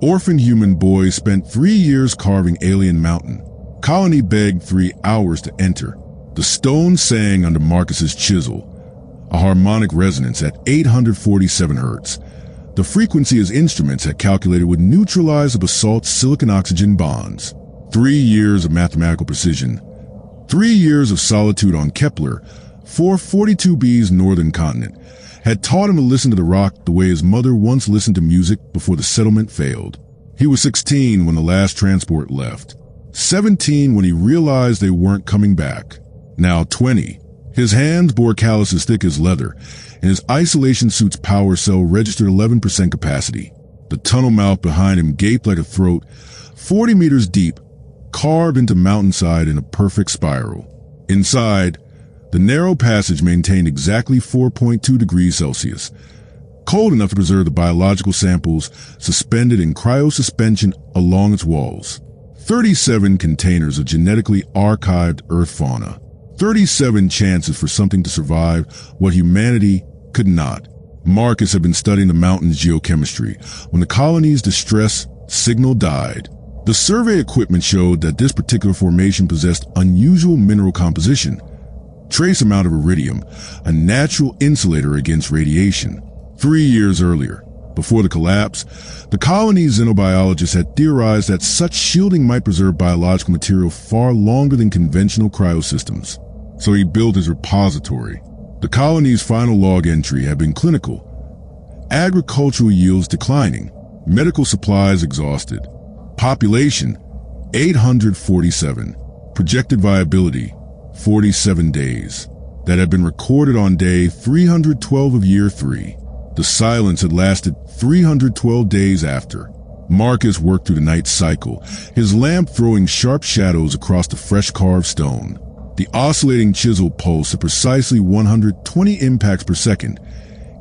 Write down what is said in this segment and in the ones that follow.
Orphaned human boy spent 3 years carving alien mountain. Colony begged 3 hours to enter. The stone sang under Marcus's chisel, a harmonic resonance at 847 hertz. The frequency his instruments had calculated would neutralize the basalt's silicon-oxygen bonds. 3 years of mathematical precision. 3 years of solitude on Kepler, 442b's northern continent, had taught him to listen to the rock the way his mother once listened to music before the settlement failed. He was 16 when the last transport left. 17 when he realized they weren't coming back. Now 20. His hands bore calluses thick as leather, and his isolation suit's power cell registered 11% capacity. The tunnel mouth behind him gaped like a throat, 40 meters deep, carved into mountainside in a perfect spiral. Inside, the narrow passage maintained exactly 4.2 degrees Celsius, cold enough to preserve the biological samples suspended in cryosuspension along its walls. 37 containers of genetically archived Earth fauna. 37 chances for something to survive what humanity could not. Marcus had been studying the mountain's geochemistry when the colony's distress signal died. The survey equipment showed that this particular formation possessed unusual mineral composition, trace amount of iridium, a natural insulator against radiation. 3 years earlier, before the collapse, the colony's xenobiologists had theorized that such shielding might preserve biological material far longer than conventional cryosystems. So he built his repository. The colony's final log entry had been clinical. Agricultural yields declining, medical supplies exhausted. Population, 847. Projected viability, 47 days. That had been recorded on day 312 of year 3. The silence had lasted 312 days after. Marcus worked through the night cycle, his lamp throwing sharp shadows across the fresh-carved stone. The oscillating chisel pulsed at precisely 120 impacts per second,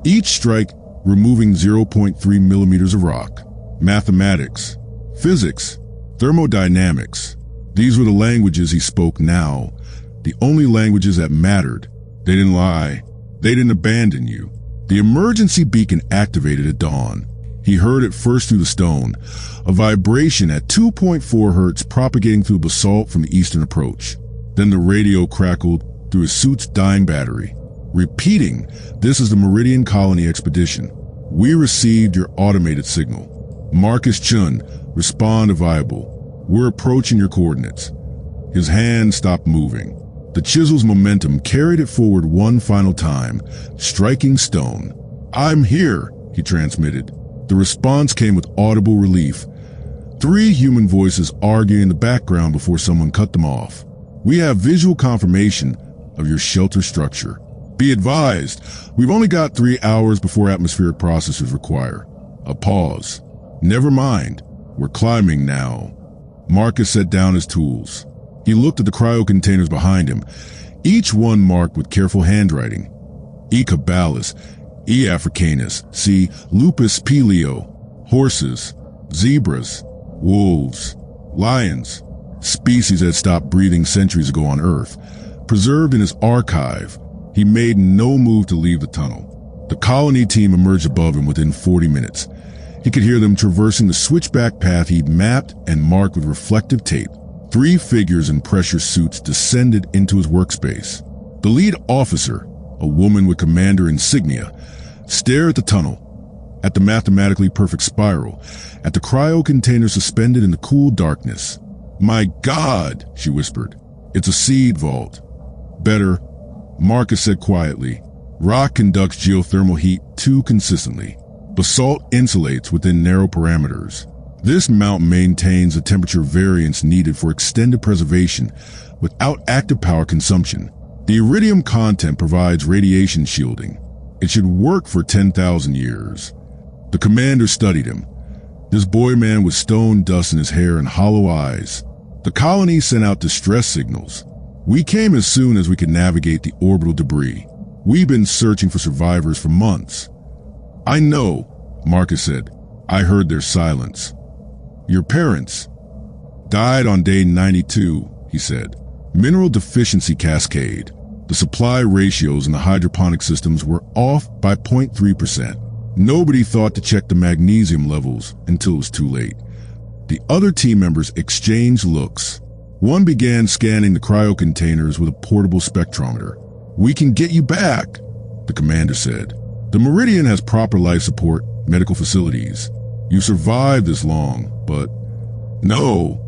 each strike removing 0.3 millimeters of rock. Mathematics, physics, thermodynamics. These were the languages he spoke now, the only languages that mattered. They didn't lie. They didn't abandon you. The emergency beacon activated at dawn. He heard it first through the stone, a vibration at 2.4 hertz propagating through basalt from the eastern approach. Then the radio crackled through his suit's dying battery, repeating, "This is the Meridian Colony Expedition. We received your automated signal. Marcus Chun, respond to viable. We're approaching your coordinates." His hand stopped moving. The chisel's momentum carried it forward one final time, striking stone. "I'm here," he transmitted. The response came with audible relief. 3 human voices arguing in the background before someone cut them off. "We have visual confirmation of your shelter structure. Be advised, we've only got 3 hours before atmospheric processes require." A pause. "Never mind, we're climbing now." Marcus set down his tools. He looked at the cryo containers behind him, each one marked with careful handwriting. E. caballus, E. africanus, C. lupus peleo, horses, zebras, wolves, lions, species that had stopped breathing centuries ago on Earth, preserved in his archive. He made no move to leave the tunnel. The colony team emerged above him within 40 minutes. He could hear them traversing the switchback path he'd mapped and marked with reflective tape. 3 figures in pressure suits descended into his workspace. The lead officer, a woman with commander insignia, stared at the tunnel, at the mathematically perfect spiral, at the cryo container suspended in the cool darkness. "My God," she whispered. "It's a seed vault." "Better," Marcus said quietly. "Rock conducts geothermal heat too consistently. Basalt insulates within narrow parameters. This mountain maintains the temperature variance needed for extended preservation without active power consumption. The iridium content provides radiation shielding. It should work for 10,000 years. The commander studied him. This boy man with stone dust in his hair and hollow eyes. The colony sent out distress signals. "We came as soon as we could navigate the orbital debris. We've been searching for survivors for months." "I know," Marcus said. "I heard their silence." "Your parents died on day 92, he said. "Mineral deficiency cascade. The supply ratios in the hydroponic systems were off by 0.3%. Nobody thought to check the magnesium levels until it was too late. The other team members exchanged looks. One began scanning the cryo containers with a portable spectrometer. "We can get you back," the commander said. "The Meridian has proper life support medical facilities. You survived this long, but—" "No,"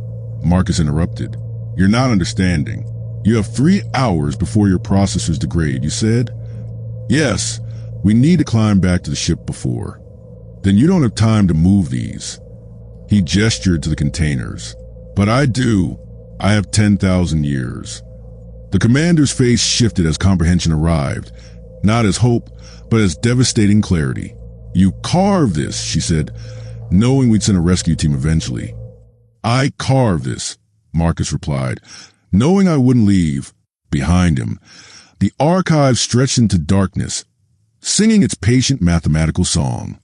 Marcus interrupted. "You're not understanding. You have 3 hours before your processors degrade, you said?" "Yes, we need to climb back to the ship before." "Then you don't have time to move these." He gestured to the containers. "But I do. I have 10,000 years. The commander's face shifted as comprehension arrived, not as hope, but as devastating clarity. "You carved this," she said, "knowing we'd send a rescue team eventually." "I carved this," Marcus replied, "knowing I wouldn't leave." Behind him, the archive stretched into darkness, singing its patient mathematical song.